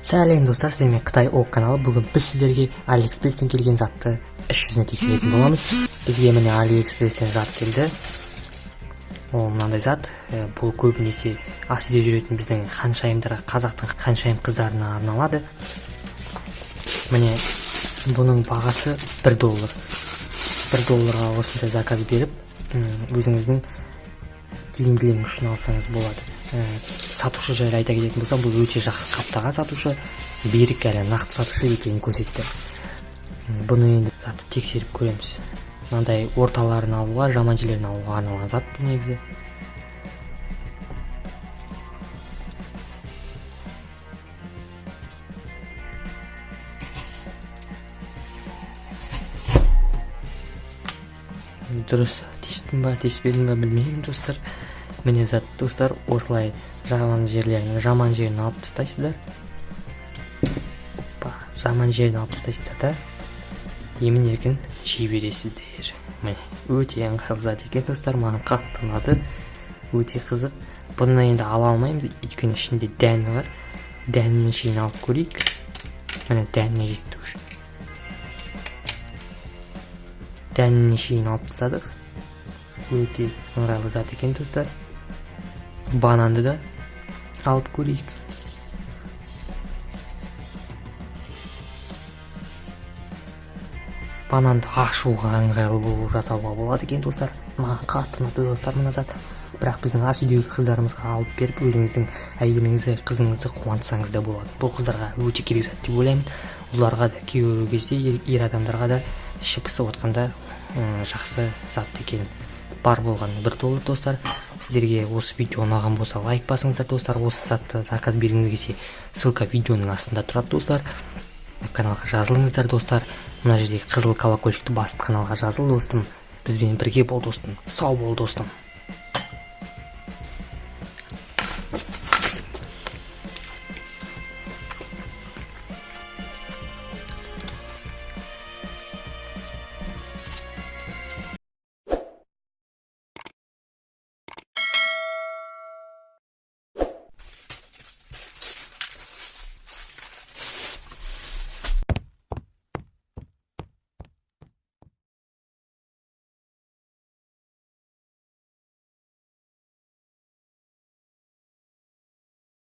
Сәлем достар, сіздермен Қытай ОК каналы. Бүгін біз сіздерге Алиэкспресстен келген затты іс жүзіне тексеретін боламыз. Бізге міне Алиэкспресстен зат келді. Ол мынандай зат. Бұл көбінесе Асиде жүретін біздің ханшайымдарға, қазақтың ханшайым қыздарына арналады. Міне бұның бағасы $1. $1-ға осындай заказ беріп, өзіңіздің тиімділігің үшін алсаңыз болады. Сатушы жайлы айта кететін болсам, бұл өте жақсы қаптаған сатушы, берік әрі нақты сатушы екенін көрсетті. Бұны енді затты тексеріп көреміз. Мынандай орталарын алуға, жаман жерлерін алуға арналған зат бұл негізі. Дұрыс тестім ба, теспедім ба білмеймін достар. Міне зат достар, осылай жаман жерін алып тастайсыздар. Жаман жерін алып тастайсыздар да емін еркін жей бересіздер. Міне өте ыңғайлы зат екен достар, маған қатты ұнады, өте қызық. Бұны енді ала алмаймыз, өйткені ішінде дәні бар. Дәнінің шейін алып көрейік. Міне дәніне жетті уже. Дәнінің шейін алып тастадық. Өте ыңғайлы зат екен достар. Бананды да алып көрейік. Бананды ашуға ыңғайлы болу жасауға болады екен достар. Маған қатты ұнады достар мына зат. Бірақ біздің Асидегі қыздарымызға алып беріп, өзіңіздің әйеліңізді, қызыңызды қуантсаңыз да болады. Бұл қыздарға өте керек зат деп ойлаймын. Оларға да кейбір кезде ер адамдарға да ішіп пысып отқанда жақсы зат екен. Бар болған $1 достар. Сіздерге осы видео ұнаған болса лайк басыңыздар достар. Осы затты заказ бергіңіз келсе, ссылка видеоның астында тұрады достар. Каналға жазылыңыздар достар. Мына жердегі қызыл колокольчикті басып каналға жазыл достым. Бізбен бірге бол достым. Сау бол достым.